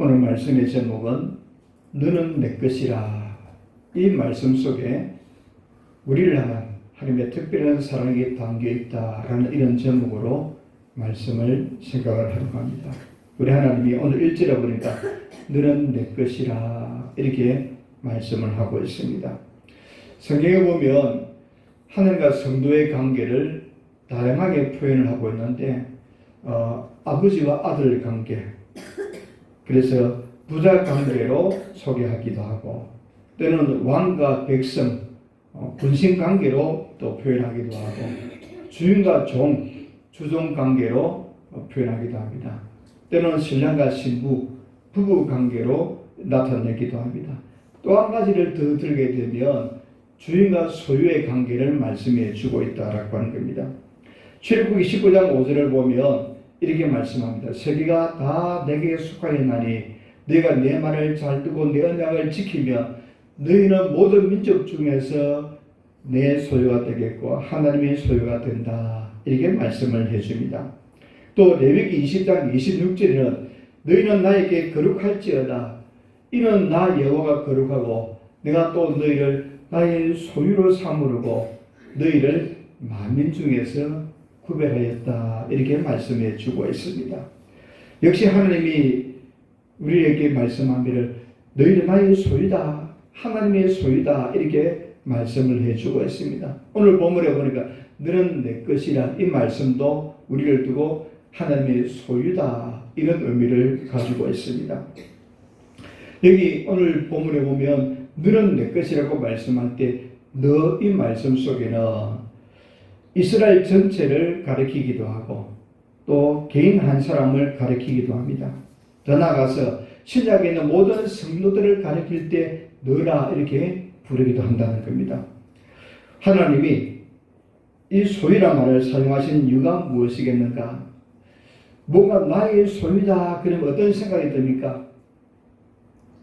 오늘 말씀의 제목은 너는 내 것이라. 이 말씀 속에 우리를 향한 하나님의 특별한 사랑이 담겨 있다라는 이런 제목으로 말씀을 생각을 하려고 합니다. 우리 하나님이 오늘 1절에 보니까 너는 내 것이라 이렇게 말씀을 하고 있습니다. 성경에 보면 하나님과 성도의 관계를 다양하게 표현을 하고 있는데 아버지와 아들 관계, 그래서 부자 관계로 소개하기도 하고 때로는 왕과 백성, 군신 관계로 또 표현하기도 하고 주인과 종, 주종 관계로 표현하기도 합니다. 때로는 신랑과 신부, 부부 관계로 나타내기도 합니다. 또 한 가지를 더 들게 되면 주인과 소유의 관계를 말씀해 주고 있다라고 하는 겁니다. 출애굽기 19장 5절을 보면 이렇게 말씀합니다. 세계가 다 내게 속하였나니 네가 내 말을 잘 듣고 내 언약을 지키면 너희는 모든 민족 중에서 내 소유가 되겠고 하나님의 소유가 된다. 이렇게 말씀을 해줍니다. 또 레위기 20장 26절에는 너희는 나에게 거룩할지어다. 이는 나 여호와가 거룩하고 내가 또 너희를 나의 소유로 삼으려고 너희를 만민 중에서 구별하였다. 이렇게 말씀해 주고 있습니다. 역시 하나님이 우리에게 말씀하기를 너희는 나의 소유다. 하나님의 소유다. 이렇게 말씀을 해주고 있습니다. 오늘 본문에 보니까 너는 내 것이라 이 말씀도 우리를 두고 하나님의 소유다. 이런 의미를 가지고 있습니다. 여기 오늘 본문에 보면 너는 내 것이라고 말씀할 때 너 이 말씀 속에는 이스라엘 전체를 가리키기도 하고 또 개인 한 사람을 가리키기도 합니다. 더 나아가서 신약에 있는 모든 성도들을 가리킬 때 너라 이렇게 부르기도 한다는 겁니다. 하나님이 이 소유란 말을 사용하신 이유가 무엇이겠는가? 뭔가 나의 소유다 그러면 어떤 생각이 듭니까?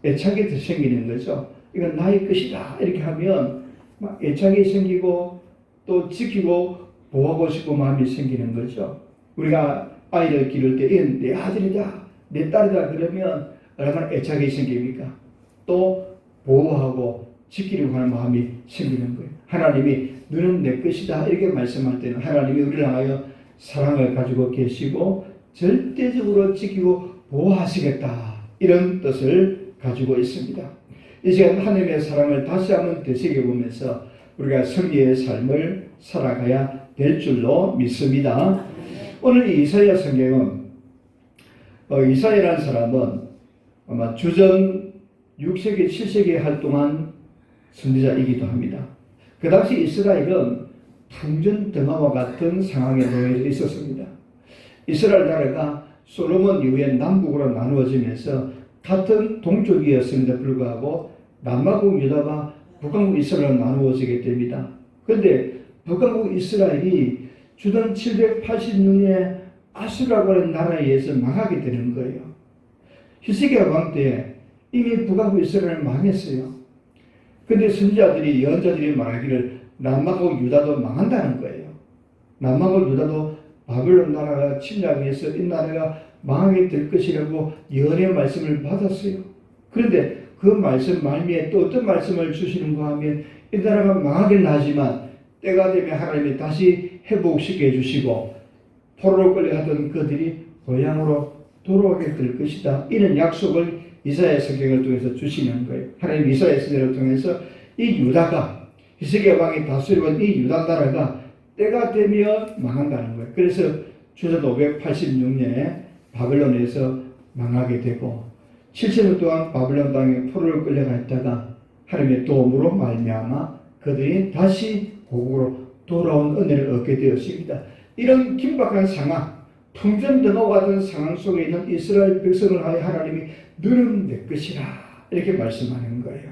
애착이 더 생기는 거죠. 이건 나의 것이다 이렇게 하면 막 애착이 생기고 또 지키고 보호하고 싶고 마음이 생기는 거죠. 우리가 아이를 기를 때 이건 내 아들이다 내 딸이다 그러면 얼마나 애착이 생깁니까? 또 보호하고 지키려고 하는 마음이 생기는 거예요. 하나님이 너는 내 것이다 이렇게 말씀할 때는 하나님이 우리를 향하여 사랑을 가지고 계시고 절대적으로 지키고 보호하시겠다 이런 뜻을 가지고 있습니다. 이 시간 하나님의 사랑을 다시 한번 되새겨보면서 우리가 승리의 삶을 살아가야 될 줄로 믿습니다. 오늘 이 이사야 성경은 이사야라는 사람은 아마 주전 6세기 7세기에 활동한 선지자이기도 합니다. 그 당시 이스라엘은 풍전등화와 같은 상황에 놓여 있었습니다. 이스라엘 나라가 솔로몬 이후에 남북으로 나누어지면서 같은 동족이었음에도 불구하고 남아국 유다와 북왕국 이스라엘로 나누어지게 됩니다. 그런데 북왕국 이스라엘이 주전 786년에 아수라고 하는 나라에 의해서 망하게 되는 거예요. 히스기야 왕 때 이미 북왕국 이스라엘은 망했어요. 그런데 선지자들이 예언자들이 말하기를 남아국 유다도 망한다는 거예요. 남아국 유다도 바벨론 나라가 침략해서 이 나라가 망하게 될 것이라고 예언의 말씀을 받았어요. 그런데 그 말씀 말미에 또 어떤 말씀을 주시는가 하면 이 나라가 망하긴 하지만 때가 되면 하나님이 다시 회복시켜 주시고 포로로 끌려가던 그들이 고향으로 돌아오게 될 것이다. 이런 약속을 이사야 성경을 통해서 주시는 거예요. 하나님 이사야 성경을 통해서 이 유다가 히스기야 왕이 다스리던 이 유다 나라가 때가 되면 망한다는 거예요. 그래서 주전 586년에 바벨론에서 망하게 되고 7천년 동안 바벨론 땅에 포로를 끌려가 있다가 하나님의 도움으로 말미암아 그들이 다시 고국으로 돌아온 은혜를 얻게 되었습니다. 이런 긴박한 상황, 풍전등화와 같은 상황 속에 있는 이스라엘 백성을 하여 하나님이 너는 내 것이라 이렇게 말씀하는 거예요.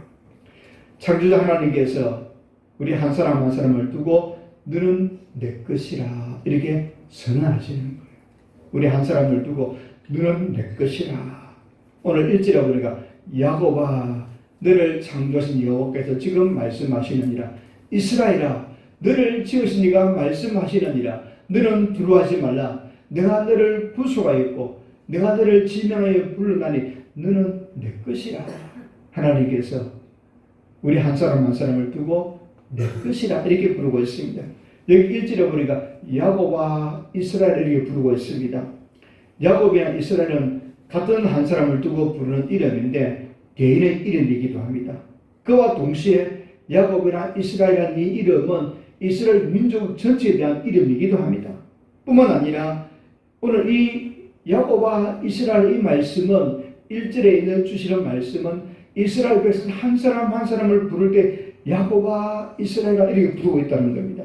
창조자 하나님께서 우리 한 사람 한 사람을 두고 너는 내 것이라 이렇게 선언하시는 거예요. 우리 한 사람을 두고 너는 내 것이라. 오늘 1절에 보니까 야곱아 너를 창조하신 여호와께서 지금 말씀하시느니라. 이스라엘아 너를 지으신 이가 말씀하시느니라. 너는 두려워하지 말라. 내가 너를 구속하였고 내가 너를 지명하여 불러나니 너는 내 것이라. 하나님께서 우리 한 사람 한 사람을 두고 내 것이라 이렇게 부르고 있습니다. 여기 1절에 보니까 야곱과 이스라엘 이렇게 부르고 있습니다. 야곱이나 이스라엘은 같은 한 사람을 두고 부르는 이름인데 개인의 이름이기도 합니다. 그와 동시에 야곱이나 이스라엘이라는 이 이름은 이스라엘 민족 전체에 대한 이름이기도 합니다. 뿐만 아니라 오늘 이 야곱과 이스라엘 이 말씀은 1절에 있는 주시는 말씀은 이스라엘 백성 한 사람 한 사람을 부를 때 야곱과 이스라엘이라 이렇게 부르고 있다는 겁니다.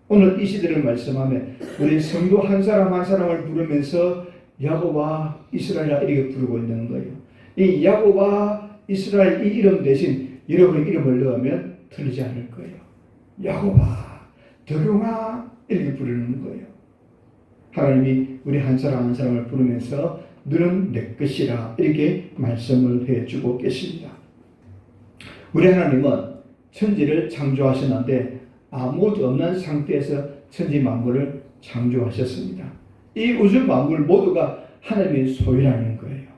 오늘 이 시대를 말씀하면 우리 성도 한 사람 한 사람을 부르면서 야곱과 이스라엘이라 이렇게 부르고 있는 거예요. 이 야곱과 이스라엘 이 이름 대신 여러분의 이름을 넣으면 틀리지 않을 거예요. 야곱아, 덕용아 이렇게 부르는 거예요. 하나님이 우리 한 사람 한 사람을 부르면서 너는 내 것이라 이렇게 말씀을 해주고 계십니다. 우리 하나님은 천지를 창조하셨는데 아무도 없는 상태에서 천지 만물을 창조하셨습니다. 이 우주 만물 모두가 하나님의 소유라는 거예요.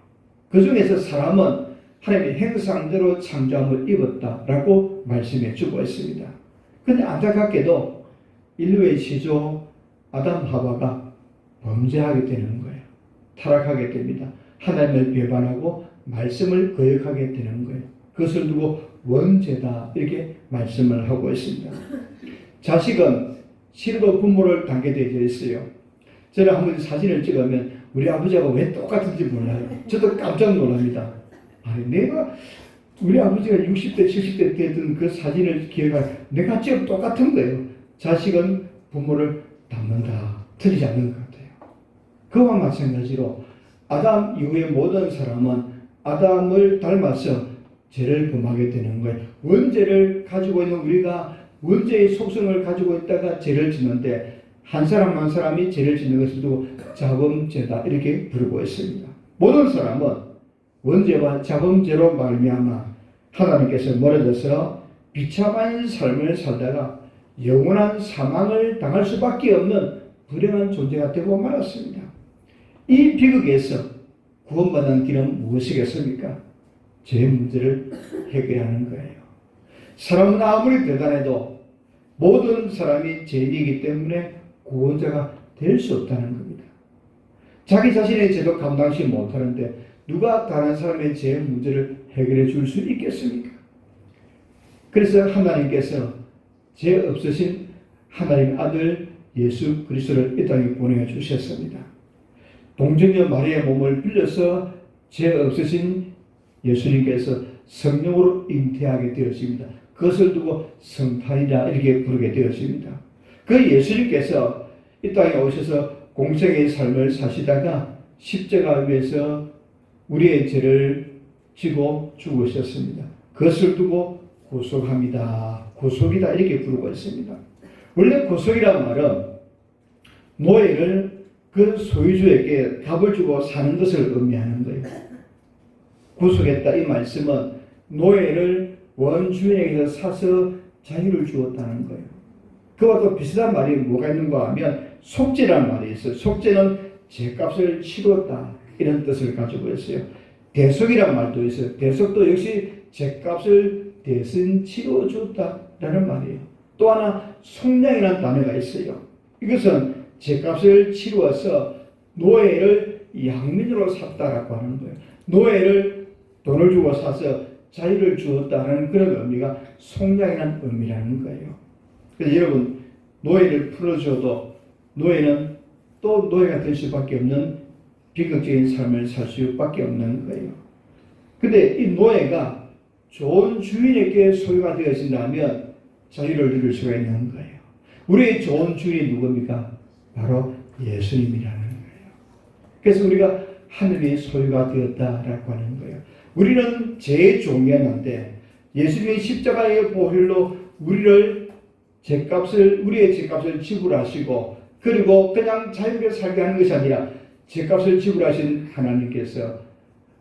그 중에서 사람은 하나님의 형상대로 창조함을 입었다라고 말씀해 주고 있습니다. 그런데 안타깝게도 인류의 시조 아담 하와가 범죄하게 되는 거예요. 타락하게 됩니다. 하나님을 배반하고 말씀을 거역하게 되는 거예요. 그것을 두고 원죄다 이렇게 말씀을 하고 있습니다. 자식은 실로 부모를 닮게 되어 있어요. 저는 한번 사진을 찍으면 우리 아버지하고 왜 똑같은지 몰라요. 저도 깜짝 놀랍니다. 아니 내가 우리 아버지가 60대 70대 됐던 그 사진을 기억하면 내가 지금 똑같은 거예요. 자식은 부모를 닮는다. 틀리지 않는 것 같아요. 그와 마찬가지로 아담 이후의 모든 사람은 아담을 닮아서 죄를 범하게 되는 거예요. 원죄를 가지고 있는 우리가 원죄의 속성을 가지고 있다가 죄를 짓는데 한 사람 한 사람이 죄를 짓는 것을 두고 자범죄다 이렇게 부르고 있습니다. 모든 사람은 원죄와 자범죄로 말미암아 하나님께서 멀어져서 비참한 삶을 살다가 영원한 사망을 당할 수밖에 없는 불행한 존재가 되고 말았습니다. 이 비극에서 구원받는 길은 무엇이겠습니까? 죄 문제를 해결하는 거예요. 사람은 아무리 대단해도 모든 사람이 죄인이기 때문에 구원자가 될 수 없다는 겁니다. 자기 자신의 죄도 감당치 못하는데 누가 다른 사람의 죄 문제를 해결해 줄 수 있겠습니까? 그래서 하나님께서 죄 없으신 하나님 아들 예수 그리스도를 이 땅에 보내주셨습니다. 동정녀 마리아의 몸을 빌려서 죄 없으신 예수님께서 성령으로 잉태하게 되었습니다. 그것을 두고 성탄이라 이렇게 부르게 되었습니다. 그 예수님께서 이 땅에 오셔서 공생의 삶을 사시다가 십자가 위에서 우리의 죄를 지고 죽으셨습니다. 그것을 두고 구속합니다. 구속이다 이렇게 부르고 있습니다. 원래 구속이란 말은 노예를 그 소유주에게 값을 주고 사는 것을 의미하는 거예요. 구속했다 이 말씀은 노예를 원주인에게서 사서 자유를 주었다는 거예요. 그와 또 비슷한 말이 뭐가 있는가 하면 속죄라는 말이 있어요. 속죄는 죄값을 치렀다 이런 뜻을 가지고 있어요. 대속이라는 말도 있어요. 대속도 역시 죄값을 대신 치러줬다라는 말이에요. 또 하나 속량이라는 단어가 있어요. 이것은 죄값을 치루어서 노예를 양민으로 샀다라고 하는 거예요. 노예를 돈을 주고 사서 자유를 주었다는 그런 의미가 속량이라는 의미라는 거예요. 그래서 여러분 노예를 풀어줘도 노예는 또 노예가 될 수밖에 없는 비극적인 삶을 살 수밖에 없는 거예요. 근데 이 노예가 좋은 주인에게 소유가 되어진다면 자유를 누릴 수가 있는 거예요. 우리의 좋은 주인이 누굽니까? 바로 예수님이라는 거예요. 그래서 우리가 하늘의 소유가 되었다라고 하는 거예요. 우리는 죄의 종이었는데 예수님의 십자가의 보혈로 우리의 죄값을 지불하시고 그리고 그냥 자유롭게 살게 하는 것이 아니라 죄값을 지불하신 하나님께서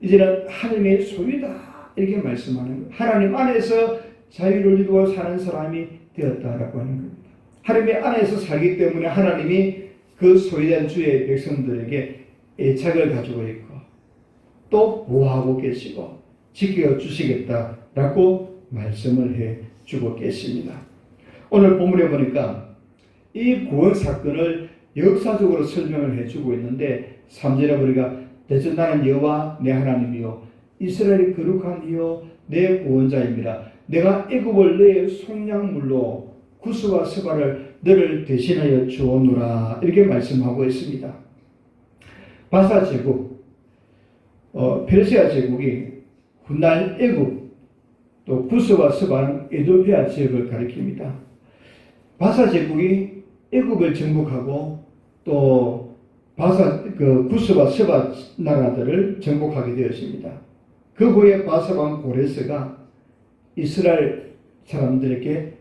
이제는 하나님의 소유다 이렇게 말씀하는 거예요. 하나님 안에서 자유를 이루어 사는 사람이 되었다라고 하는 겁니다. 하나님의 안에서 살기 때문에 하나님이 그 소유된 주의 백성들에게 애착을 가지고 있고 또 보호하고 계시고 지켜주시겠다라고 말씀을 해주고 계십니다. 오늘 본문에 보니까 이 구원 사건을 역사적으로 설명을 해주고 있는데 3절에 보니까 대전 나는 여호와 내 하나님이요 이스라엘이 거룩한 이요 내 구원자입니다. 내가 애굽을 너의 속량물로 구스와 스바를 너를 대신하여 주오노라 이렇게 말씀하고 있습니다. 바사 제국, 페르시아 제국이 훗날 애굽 또 구스와 스바는 에도피아 지역을 가리킵니다. 바사 제국이 애굽을 정복하고 또 구스와 스바 나라들을 정복하게 되었습니다. 그 후에 바사 왕 고레스가 이스라엘 사람들에게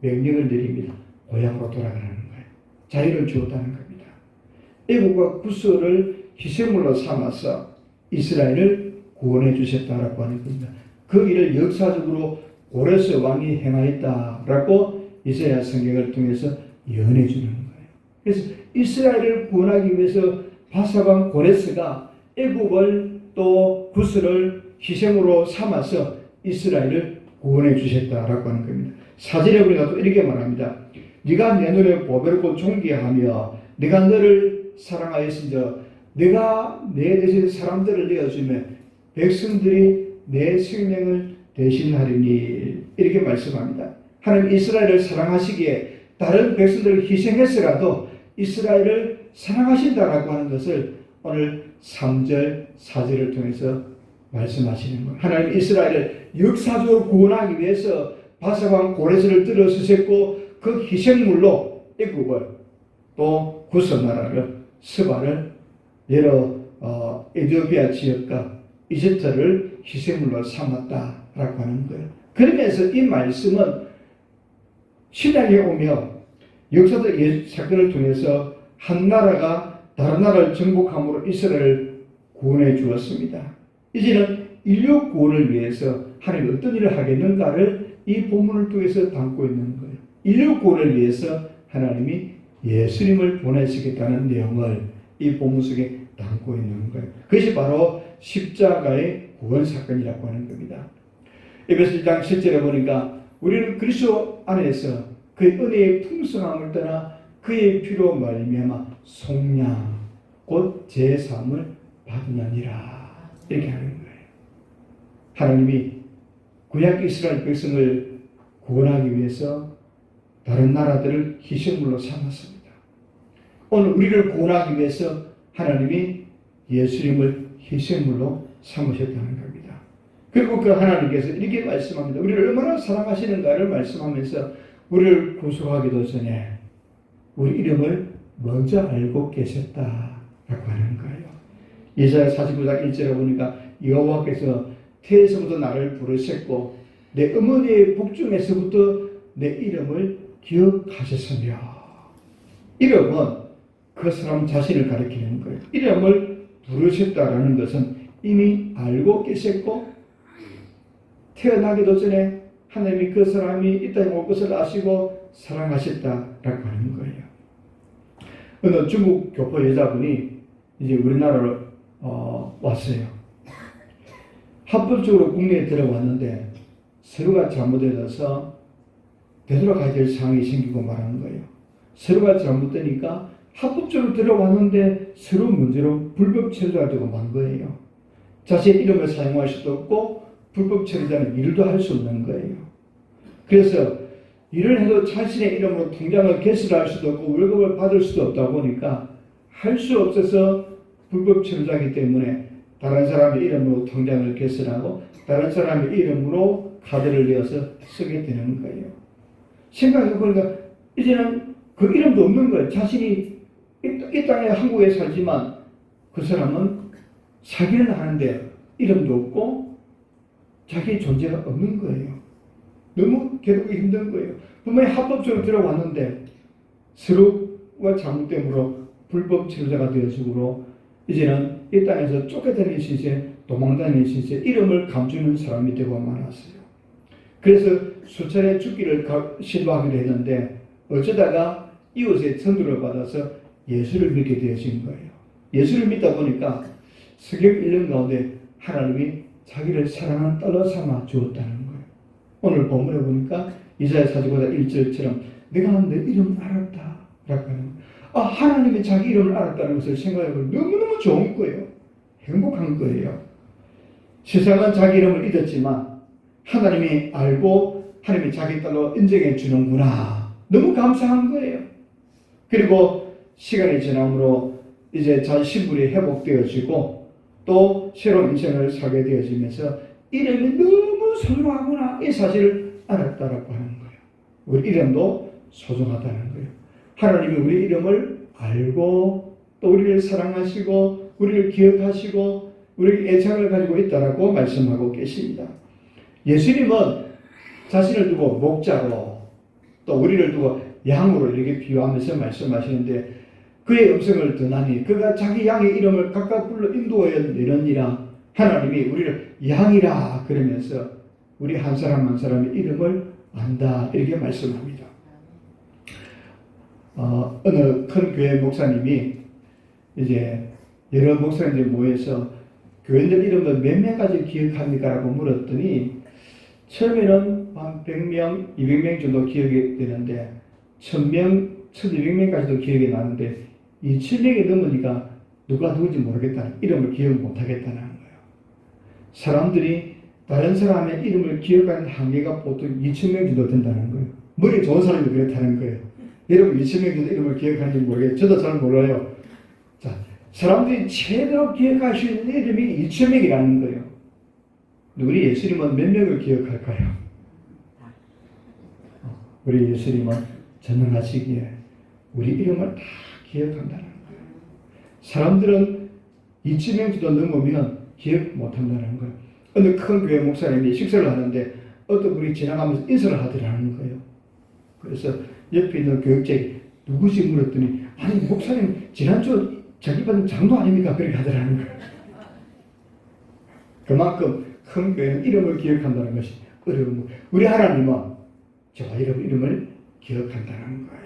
명령을 내립니다. 고향으로 돌아가라는 거예요. 자유를 주었다는 겁니다. 애국과 구스를 희생물로 삼아서 이스라엘을 구원해 주셨다라고 하는 겁니다. 그 일을 역사적으로 고레스 왕이 행하였다라고 이사야 성경을 통해서 예언해 주는 거예요. 그래서 이스라엘을 구원하기 위해서 바사왕 고레스가 애국을 또 구스를 희생으로 삼아서 이스라엘을 구원해 주셨다라고 하는 겁니다. 사절에 우리가 또 이렇게 말합니다. 네가 내 눈에 보배롭고 존귀하며 네가 너를 사랑하였으며 네가 내 대신 사람들을 내어주면 백성들이 내 생명을 대신하리니 이렇게 말씀합니다. 하나님 이스라엘을 사랑하시기에 다른 백성들을 희생했으라도 이스라엘을 사랑하신다라고 하는 것을 오늘 3절 4절을 통해서 말씀하시는 거예요. 하나님 이스라엘을 역사적으로 구원하기 위해서 바사왕 고레스를 들어서셨고 그 희생물로 애굽을 또 구스 나라를 스바를 여러 에티오피아 지역과 이집트를 희생물로 삼았다라고 하는 거예요. 그러면서 이 말씀은 신약에 오며 역사적 사건을 통해서 한 나라가 다른 나라를 정복함으로 이스라엘을 구원해 주었습니다. 이제는 인류 구원을 위해서 하나님이 어떤 일을 하겠는가를 이 본문을 통해서 담고 있는 거예요. 인류 구원을 위해서 하나님이 예수님을 보내시겠다는 내용을 이 본문 속에 담고 있는 거예요. 그것이 바로 십자가의 구원 사건이라고 하는 겁니다. 에베소 1장 7절에 보니까 우리는 그리스도 안에서 그의 은혜의 풍성함을 떠나 그의 피로 말미암아 속량 곧 제사함을 받느니라 이렇게 하는 거예요. 하나님이 구약 이스라엘 백성을 구원하기 위해서 다른 나라들을 희생물로 삼았습니다. 오늘 우리를 구원하기 위해서 하나님이 예수님을 희생물로 삼으셨다는 겁니다. 그리고 그 하나님께서 이렇게 말씀합니다. 우리를 얼마나 사랑하시는가를 말씀하면서 우리를 구속하기도 전에 우리 이름을 먼저 알고 계셨다라고 하는 거예요. 예사야 49장 1절에 보니까 여호와께서 태에서부터 나를 부르셨고 내 어머니의 복중에서부터 내 이름을 기억하셨으며 이름은 그 사람 자신을 가리키는 거예요. 이름을 부르셨다라는 것은 이미 알고 계셨고 태어나기도 전에 하나님이 그 사람이 이 땅에 올 것을 아시고 사랑하셨다라고 하는 거예요. 어느 중국 교포 여자분이 이제 우리나라로 왔어요. 합법적으로 국내에 들어왔는데 서류가 잘못되어서 되돌아가야 될 상황이 생기고 말하는 거예요. 서류가 잘못되니까 합법적으로 들어왔는데 서류 문제로 불법 체류자가 되고 만 거예요. 자신의 이름을 사용할 수도 없고 불법 체류자는 일도 할 수 없는 거예요. 그래서 일을 해도 자신의 이름으로 통장을 개설할 수도 없고 월급을 받을 수도 없다 보니까 할 수 없어서 불법 체류자이기 때문에 다른 사람의 이름으로 통장을 개설하고 다른 사람의 이름으로 카드를 내어서 쓰게 되는 거예요. 생각해보니까 이제는 그 이름도 없는 거예요. 자신이 이 땅에 한국에 살지만 그 사람은 살기는 하는데 이름도 없고 자기 존재가 없는 거예요. 너무 괴롭고 힘든 거예요. 분명히 합법적으로 들어왔는데 서류가 잘못됨으로 불법 체류자가 되어지고 이제는 이 땅에서 쫓겨다니는 시세, 도망다니는 시세, 이름을 감추는 사람이 되고 말았어요. 그래서 수차례 죽기를 시도하기로 했는데 어쩌다가 이웃의 전도를 받아서 예수를 믿게 되어진 거예요. 예수를 믿다 보니까 성경 1년 가운데 하나님이 자기를 사랑하는 딸로 삼아 주었다는 거예요. 오늘 본문에 보니까 이사야 49장 1절처럼 내가 내 이름을 알았다 라고 하는 거예요. 하나님이 자기 이름을 알았다는 것을 생각해보면 너무너무 좋은 거예요. 행복한 거예요. 세상은 자기 이름을 잊었지만 하나님이 알고 하나님이 자기 딸로 인정해 주는구나. 너무 감사한 거예요. 그리고 시간이 지남으로 이제 자기 신분이 회복되어지고 또 새로운 인생을 살게 되어지면서 이름이 너무 소중하구나 이 사실을 알았다라고 하는 거예요. 우리 이름도 소중하다는 거예요. 하나님이 우리 이름을 알고 또 우리를 사랑하시고 우리를 기억하시고 우리에게 애착을 가지고 있다라고 말씀하고 계십니다. 예수님은 자신을 두고 목자로 또 우리를 두고 양으로 이렇게 비유하면서 말씀하시는데 그의 음성을 듣나니 그가 자기 양의 이름을 각각 불러 인도하여 내느니라. 하나님이 우리를 양이라 그러면서 우리 한 사람 한 사람의 이름을 안다 이렇게 말씀합니다. 어느 큰 교회 목사님이 이제 여러 목사님들 모여서 교인들 이름을 몇 명까지 기억합니까? 라고 물었더니 처음에는 한 100명, 200명 정도 기억이 되는데 1000명, 1200명까지도 기억이 나는데 2000명이 넘으니까 누가 누군지 모르겠다는 이름을 기억 못하겠다는 거예요. 사람들이 다른 사람의 이름을 기억하는 한계가 보통 2000명 정도 된다는 거예요. 머리 좋은 사람이 그렇다는 거예요. 여러분 2000명 정도 이름을 기억하는지 모르겠어요. 저도 잘 몰라요. 자, 사람들이 제대로 기억할 수 있는 이름이 2000명이라는 거예요. 우리 예수님은 몇 명을 기억할까요? 우리 예수님은 전능하시기에 우리 이름을 다 기억한다는 거예요. 사람들은 2000명 정도 넘으면 기억 못한다는 거예요. 어느 큰 교회 목사님이 식사를 하는데 어떤 분이 지나가면서 인사를 하더라는 거예요. 그래서 옆에 있는 교육자이 누구지 물었더니 아니 목사님 지난주 자기 받은 장도 아닙니까? 그렇게 하더라는 거예요. 그만큼 큰 교회는 이름을 기억한다는 것이 어려운 거예요. 우리 하나님은 저와 여러분 이름을 기억한다는 거예요.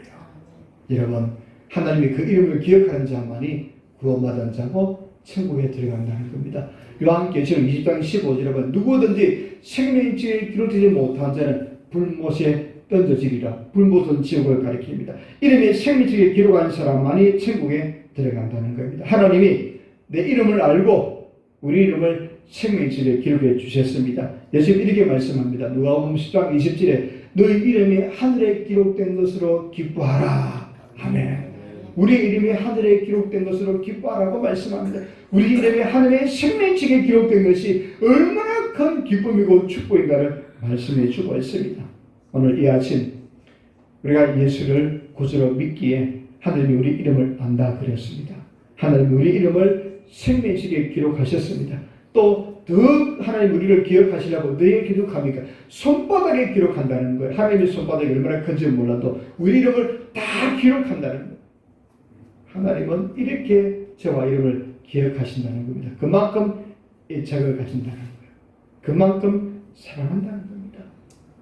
여러분 하나님이 그 이름을 기억하는 자만이 구원받은 자고 천국에 들어간다는 겁니다. 요한계시록 20장 15절에 누구든지 생명책에 기록되지 못한 자는 불못에 던져지리라. 불못은 지옥을 가리킵니다. 이름이 생명책에 기록한 사람만이 천국에 들어간다는 겁니다. 하나님이 내 이름을 알고 우리 이름을 생명책에 기록해 주셨습니다. 예수님 이렇게 말씀합니다. 누가복음 10장 20절에 너희 이름이 하늘에 기록된 것으로 기뻐하라. 아멘. 우리 이름이 하늘에 기록된 것으로 기뻐하라고 말씀합니다. 우리 이름이 하늘의 생명책에 기록된 것이 얼마나 큰 기쁨이고 축복인가를 말씀해 주고 있습니다. 오늘 이 아침 우리가 예수를 구주로 믿기에 하나님이 우리 이름을 안다 그랬습니다. 하나님이 우리 이름을 생명책에 기록하셨습니다. 또 더 하나님 우리를 기억하시려고 너희에 기록합니까? 손바닥에 기록한다는 거예요. 하나님의 손바닥이 얼마나 큰지 몰라도 우리 이름을 다 기록한다는 거예요. 하나님은 이렇게 저와 이름을 기억하신다는 겁니다. 그만큼 애착을 가진다는 거예요. 그만큼 사랑한다는 겁니다.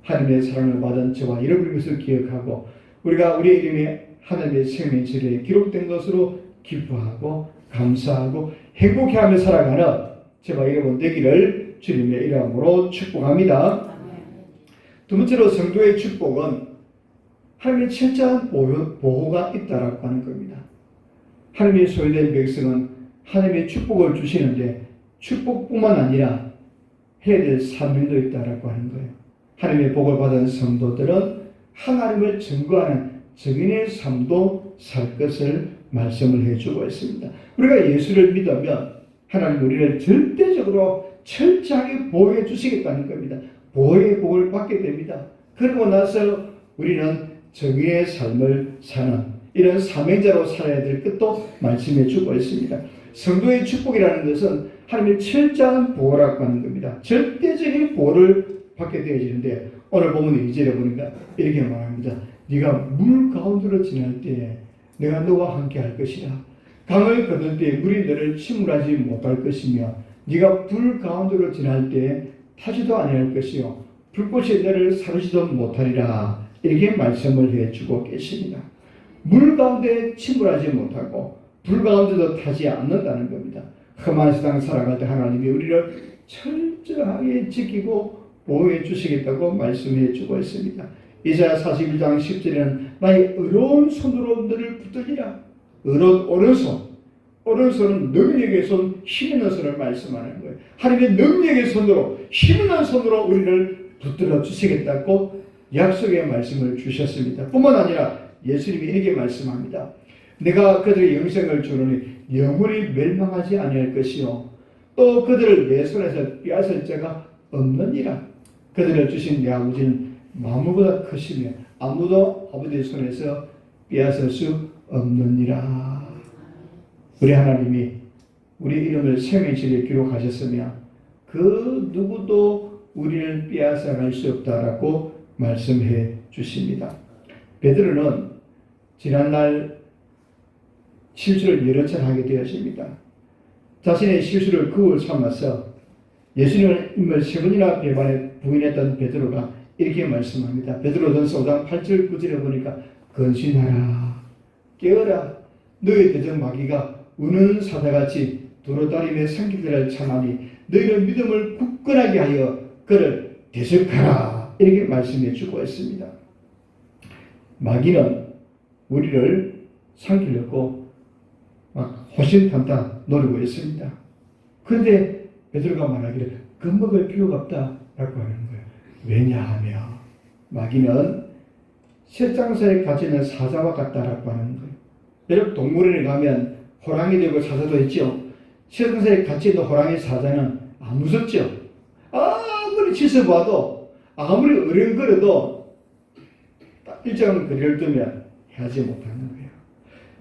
하나님의 사랑을 받은 저와 여러분의 것을 기억하고 우리가 우리 이름이 하나님의 생명책에 기록된 것으로 기뻐하고 감사하고 행복해하며 살아가는 저와 여러분 되기를 주님의 이름으로 축복합니다. 두 번째로 성도의 축복은 하나님의 철저한 보호가 있다라고 하는 겁니다. 하나님의 소유된 백성은 하나님의 축복을 주시는데 축복뿐만 아니라 해야 될 사명도 있다라고 하는 거예요. 하나님의 복을 받은 성도들은 하나님을 증거하는 증인의 삶도 살 것을 말씀을 해주고 있습니다. 우리가 예수를 믿으면 하나님 우리를 절대적으로 철저하게 보호해 주시겠다는 겁니다. 보호의 복을 받게 됩니다. 그러고 나서 우리는 정의의 삶을 사는 이런 사명자로 살아야 될 것도 말씀해 주고 있습니다. 성도의 축복이라는 것은 하나님의 철저한 보호라고 하는 겁니다. 절대적인 보호를 받게 되어지는데 오늘 보면 2절에 보니까 이렇게 말합니다. 네가 물 가운데로 지날 때에 내가 너와 함께 할 것이라. 강을 건널 때에 물이 너를 침몰하지 못할 것이며 네가 불 가운데로 지날 때에 타지도 아니할 것이요 불꽃이 너를 사르지도 못하리라. 이렇게 말씀을 해주고 계십니다. 물 가운데 침몰하지 못하고 불 가운데도 타지 않는다는 겁니다. 험한 세상 살아갈 때 하나님이 우리를 철저하게 지키고 보호해 주시겠다고 말씀해 주고 있습니다. 이사야 41장 10절에는 나의 의로운 손으로 너를 붙들리라. 의로운 오른손은 능력의 손, 힘 있는 손을 말씀하는 거예요. 하나님의 능력의 손으로, 힘 있는 손으로 우리를 붙들어 주시겠다고 약속의 말씀을 주셨습니다. 뿐만 아니라 예수님이 이렇게 말씀합니다. 내가 그들의 영생을 주노니 영원히 멸망하지 아니할 것이요 또 그들을 내 손에서 빼앗을 자가 없느니라. 그들을 주신 내 아버지는 만물보다 크시며 아무도 아버지의 손에서 빼앗을 수 없느니라. 우리 하나님이 우리 이름을 생명책에 기록하셨으며 그 누구도 우리를 빼앗아갈 수 없다라고 말씀해 주십니다. 베드로는 지난날 실수를 여러 차례 하게 되었습니다. 자신의 실수를 거울 삼아서 예수님을 세 번이나 부인했던 베드로가 이렇게 말씀합니다. 베드로전서 5장 8절 9절에 보니까 근신하라 깨어라 너의 대적 마귀가 우는 사자같이 두루다니며 삼키기를 참하니 너희는 믿음을 굳건하게 하여 그를 대적하라 이렇게 말씀해 주고 있습니다. 마귀는 우리를 삼키려고 막 호신탄탄 노리고 있습니다. 그런데 베드로가 말하기를 겁먹을 필요가 없다라고 하는 거예요. 왜냐하면 마귀는 쇠장사에 갇히는 사자와 같다라고 하는 거예요. 여러분 동물원에 가면 호랑이 되고 사자도 있죠. 쇠장사에 갇혀있는 호랑이 사자는 안 무섭죠. 아무리 지켜봐도 아무리 어른거려도 딱 일정한 거리를 두면 하지 못하는 거예요.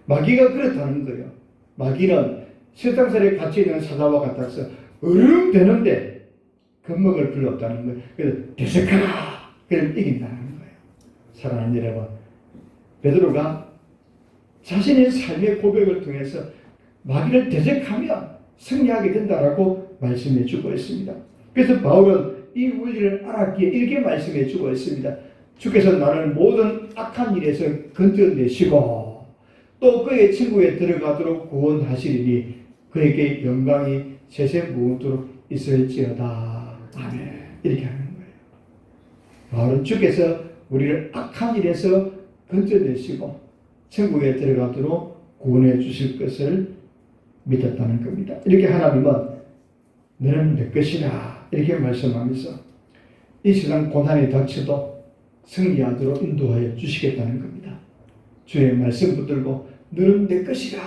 마귀가 그렇다는 거예요. 마귀는 쇠장사에 갇혀있는 사자와 같아서 어른되는데 겁먹을 필요 없다는 거예요. 그래서 대적하라! 그럼 이긴다는 거예요. 사랑하는 여러분, 베드로가 자신의 삶의 고백을 통해서 마귀를 대적하면 승리하게 된다라고 말씀해 주고 있습니다. 그래서 바울은 이 원리를 알았기에 이렇게 말씀해 주고 있습니다. 주께서 나를 모든 악한 일에서 건져내시고 또 그의 친구에 들어가도록 구원하시리니 그에게 영광이 세세 무궁토록 있을지어다. 아멘. 이렇게 하는 거예요. 바울은 주께서 우리를 악한 일에서 건져내시고 천국에 들어가도록 구원해 주실 것을 믿었다는 겁니다. 이렇게 하나님은 너는 내 것이라 이렇게 말씀하면서 이 세상 고난에 닥쳐도 승리하도록 인도하여 주시겠다는 겁니다. 주의 말씀 붙들고 너는 내 것이라.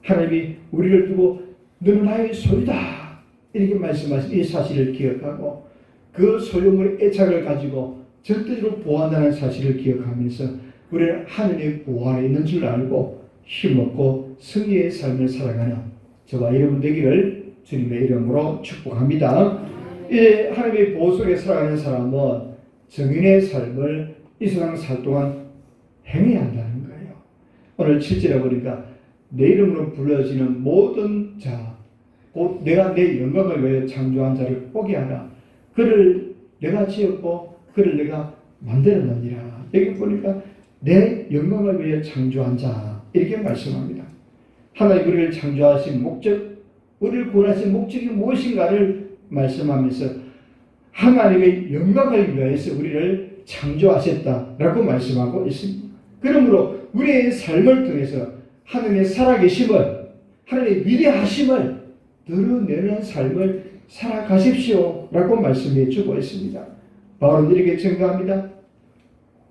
하나님이 우리를 두고 너는 나의 소유다 이렇게 말씀하신 이 사실을 기억하고 그 소유물의 애착을 가지고 절대적으로 보호한다는 사실을 기억하면서 우리는 하늘의 보호 안에 있는 줄 알고 힘없고 승리의 삶을 살아가는 저와 여러분 되기를 주님의 이름으로 축복합니다. 이 하나님의 보호 속에 살아가는 사람은 정인의 삶을 이 세상 살 동안 행해야 한다는 거예요. 오늘 7절에 보니까 내 이름으로 불러지는 모든 자, 곧 내가 내 영광을 위해 창조한 자를 보게 하라. 그를 내가 지었고 그를 내가 만들었느니라. 여기 보니까 내 영광을 위해 창조한 자 이렇게 말씀합니다. 하나님 우리를 창조하신 목적, 우리를 구원하신 목적이 무엇인가를 말씀하면서 하나님의 영광을 위해서 우리를 창조하셨다라고 말씀하고 있습니다. 그러므로 우리의 삶을 통해서 하나님의 살아계심을, 하나님의 위대하심을 드러내는 삶을 살아가십시오 라고 말씀해 주고 있습니다. 바울은 이렇게 증거합니다.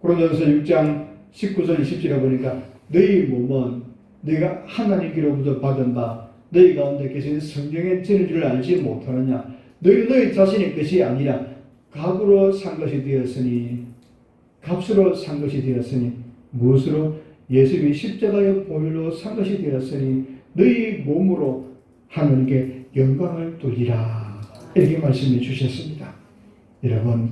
고린도전서 6장 19절 20절에 보니까 너희 몸은 너희가 하나님께로부터 받은 바 너희 가운데 계신 성령의 진리를 알지 못하느냐. 너희 자신의 것이 아니라 값으로 산 것이 되었으니 값으로 산 것이 되었으니 무엇으로? 예수님이 십자가의 보혈로 산 것이 되었으니 너희 몸으로 하나님께 영광을 돌리라 이렇게 말씀해 주셨습니다. 여러분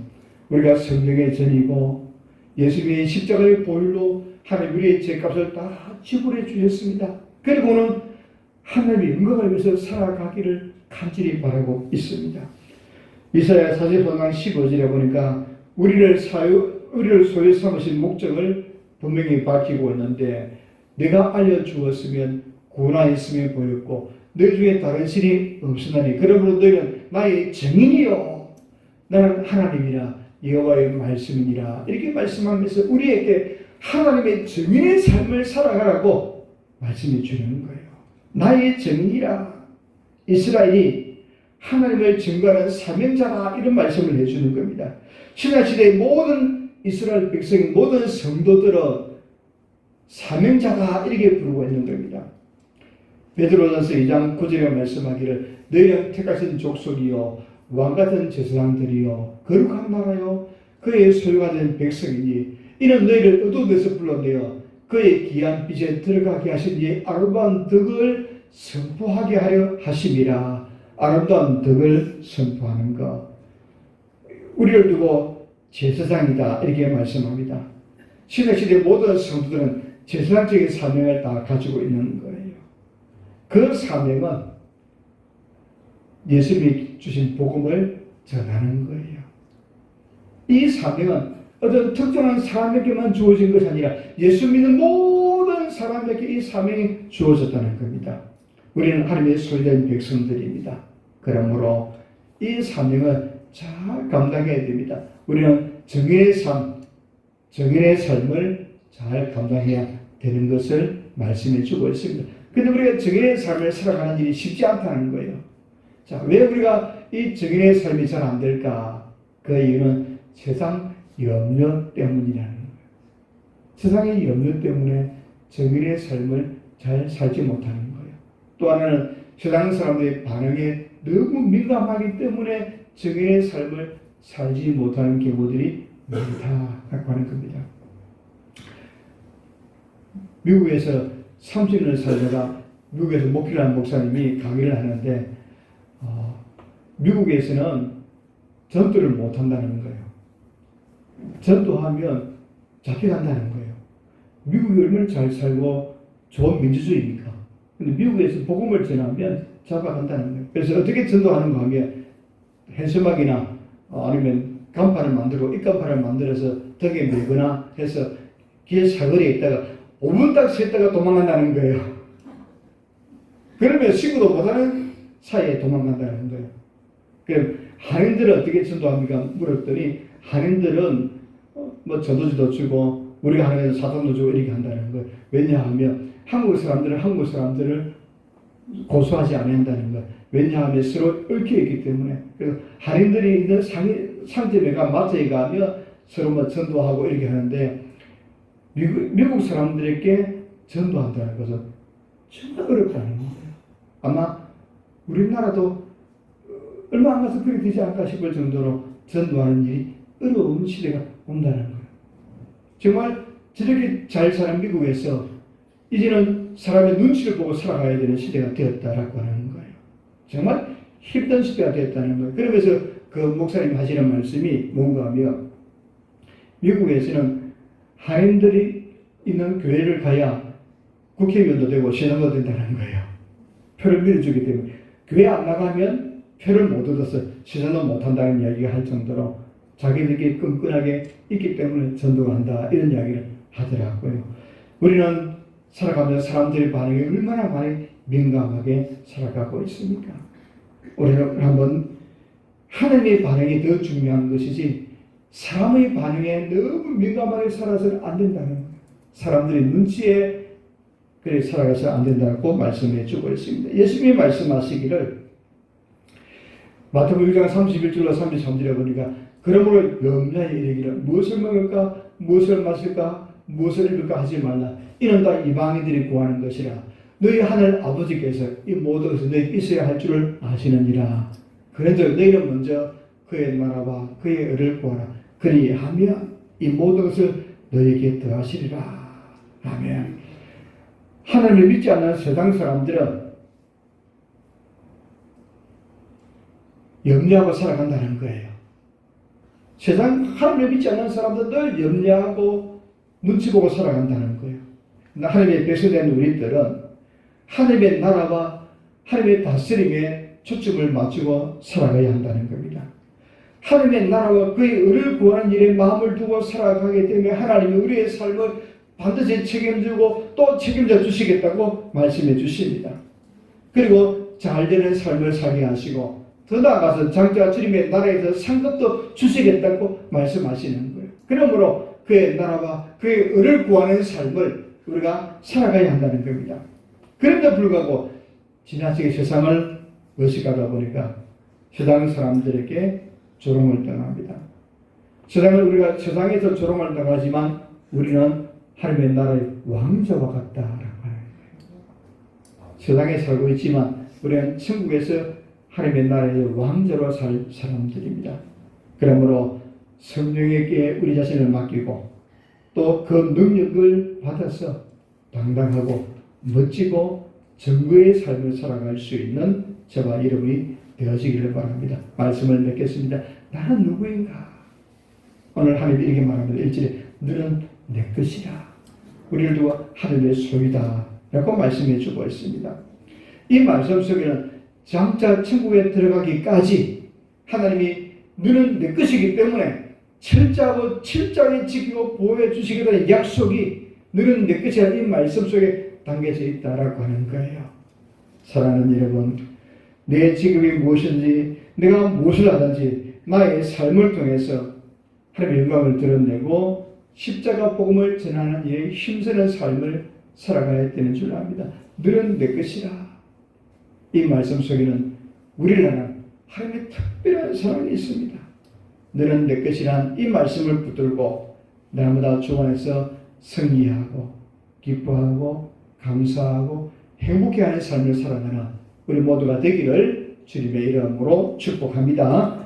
우리가 성령의 전이고 예수님의 십자가의 보혈로 하나님 우리의 죄값을 다 지불해 주셨습니다. 그리고는 하나님의 영광을 위해서 살아가기를 간절히 바라고 있습니다. 이사야 44장 15절에 보니까 우리를 소유 삼으신 목적을 분명히 밝히고 있는데 내가 알려주었으면 구원하였음이 보였고 너희 중에 다른 신이 없으나니 그러므로 너희는 나의 증인이요 나는 하나님이라 여호와의 말씀이니라. 이렇게 말씀하면서 우리에게 하나님의 증인의 삶을 살아가라고 말씀해 주는 거예요. 나의 증인이라. 이스라엘이 하나님을 증거하는 사명자라 이런 말씀을 해주는 겁니다. 신약시대의 모든 이스라엘 백성 모든 성도들은 사명자다 이렇게 부르고 있는 겁니다. 베드로전서 2장 9절에 말씀하기를 너희는 택하신 족속이요 왕같은 제사장들이요 거룩한 나라요 그의 소유가 된 백성이니 이는 너희를 어두운 데서 불러내어 그의 귀한 빛에 들어가게 하신 이의 아름다운 덕을 선포하게 하려 하심이라. 아름다운 덕을 선포하는 것, 우리를 두고 제사장이다 이렇게 말씀합니다. 신약시대 모든 성도들은 제사장적인 사명을 다 가지고 있는 거예요. 그 사명은 예수님이 주신 복음을 전하는 거예요. 이 사명은 어떤 특정한 사람에게만 주어진 것이 아니라 예수 믿는 모든 사람에게 이 사명이 주어졌다는 겁니다. 우리는 하나님의 소유된 백성들입니다. 그러므로 이 사명을 잘 감당해야 됩니다. 우리는 정인의 삶을 잘 감당해야 되는 것을 말씀해 주고 있습니다. 근데 우리가 정인의 삶을 살아가는 일이 쉽지 않다는 거예요. 자, 왜 우리가 이 정인의 삶이 잘 안 될까? 그 이유는 세상 염려 때문이라는 거예요. 세상의 염려 때문에 정인의 삶을 잘 살지 못하는 거예요. 또 하나는 세상 사람들의 반응에 너무 민감하기 때문에 정인의 삶을 살지 못하는 경우들이 많다고 하는 겁니다. 미국에서 30년을 살다가 미국에서 목회를 하는 목사님이 강의를 하는데 미국에서는 전도를 못한다는 거예요. 전도하면 잡혀간다는 거예요. 미국이 얼마나 잘 살고 좋은 민주주의입니까? 근데 미국에서 복음을 전하면 잡아간다는 거예요. 그래서 어떻게 전도하는가 하면 현수막이나 아니면 간판을 만들고 입간판을 만들어서 덕에 매거나 해서 길 사거리에 있다가 5분 딱 쉬었다가 도망간다는 거예요. 그러면 신고도 못하는 사이에 도망간다는 거예요. 그럼 한인들은 어떻게 전도합니까? 물었더니 한인들은 뭐 전도지도 주고 우리가 하는 데서 사탕도 주고 이렇게 한다는 거예요. 왜냐하면 한국 사람들은 한국 사람들을 고소하지 않는다는 거예요. 왜냐하면 서로 얽혀있기 때문에. 그래서 한인들이 있는 상점에가 마트에 가면 서로 뭐 전도하고 이렇게 하는데 미국 사람들에게 전도한다는 것은 정말 어렵다는 거예요. 아마 우리나라도 얼마 안 가서 그렇게 되지 않을까 싶을 정도로 전도하는 일이 어려운 시대가 온다는 거예요. 정말 저렇게 잘 사는 미국에서 이제는 사람의 눈치를 보고 살아가야 되는 시대가 되었다라고 하는 거예요. 정말 힘든 시대가 되었다는 거예요. 그러면서 그 목사님 하시는 말씀이 뭔가 하면 미국에서는 한인들이 있는 교회를 가야 국회의원도 되고 시장도 된다는 거예요. 표를 밀어주기 때문에. 교회 안 나가면 표를 못 얻어서 시장도 못한다는 이야기가 할 정도로 자기들끼리 끈끈하게 있기 때문에 전도가 한다 이런 이야기를 하더라고요. 우리는 살아가면서 사람들의 반응에 얼마나 많이 민감하게 살아가고 있습니까? 우리는 한번 하나님의 반응이 더 중요한 것이지 사람의 반응에 너무 민감하게 살아서는 안 된다는 거예요. 사람들의 눈치에 그래 살아가서 안 된다고 말씀해 주고 있습니다. 예수님이 말씀하시기를 마태복음 1장 31절로 33절에 보니까 그러므로 염려에 이르기를 무엇을 먹을까 무엇을 마실까 무엇을 입을까 하지 말라. 이는 다 이방인들이 구하는 것이라. 너희 하늘 아버지께서 이 모든 것을 너희 있어야 할 줄을 아시느니라. 그래도 너희는 먼저 그의 나라와 그의 의를 구하라. 그리하면 이 모든 것을 너희에게 더하시리라. 아멘. 하나님을 믿지 않는 세상 사람들은 염려하고 살아간다는 거예요. 세상 하나님을 믿지 않는 사람들은 늘 염려하고 눈치 보고 살아간다는 거예요. 하나님의 백성된 우리들은 하나님의 나라와 하나님의 다스림에 초점을 맞추고 살아가야 한다는 겁니다. 하나님의 나라와 그의 의를 구하는 일에 마음을 두고 살아가게 되면 하나님이 우리의 삶을 반드시 책임지고 또 책임져 주시겠다고 말씀해 주십니다. 그리고 잘 되는 삶을 살게 하시고 더 나아가서 장차 주님의 나라에서 상급도 주시겠다고 말씀하시는 거예요. 그러므로 그의 나라와 그의 의를 구하는 삶을 우리가 살아가야 한다는 겁니다. 그런데 불구하고 지나치게 세상을 의식하다 보니까 세상 사람들에게 조롱을 당합니다. 세상에서 조롱을 당하지만 우리는 하나님의 나라의 왕자와 같다라고 하는 거예요. 세상에 살고 있지만 우리는 천국에서 하나님의 나라의 왕자로 살 사람들입니다. 그러므로 성령에게 우리 자신을 맡기고 또 그 능력을 받아서 당당하고 멋지고 정의의 삶을 살아갈 수 있는 저와 여러분이 되어지기를 바랍니다. 말씀을 맺겠습니다. 나는 누구인가? 오늘 하나님이 이렇게 말합니다. 1절에 너는 내 것이라. 우리를 두고 하늘의 소유다 라고 말씀해 주고 있습니다. 이 말씀 속에는 장차 천국에 들어가기까지 하나님이 너는 내 것이기 때문에 철저하고 철저하게 지키고 보호해 주시겠다는 약속이 너는 내 것이라 이 말씀 속에 담겨져 있다라고 하는 거예요. 사랑하는 여러분, 내 직업이 무엇인지 내가 무엇을 하든지 나의 삶을 통해서 하나님의 영광을 드러내고 십자가 복음을 전하는 이의 힘쓰는 삶을 살아가야 되는 줄 압니다. 너는 내 것이라. 이 말씀 속에는 우리를 향한 하나님의 특별한 사랑이 있습니다. 너는 내 것이란 이 말씀을 붙들고 날마다 주 안에서 승리하고 기뻐하고 감사하고 행복해하는 삶을 살아가는 우리 모두가 되기를 주님의 이름으로 축복합니다.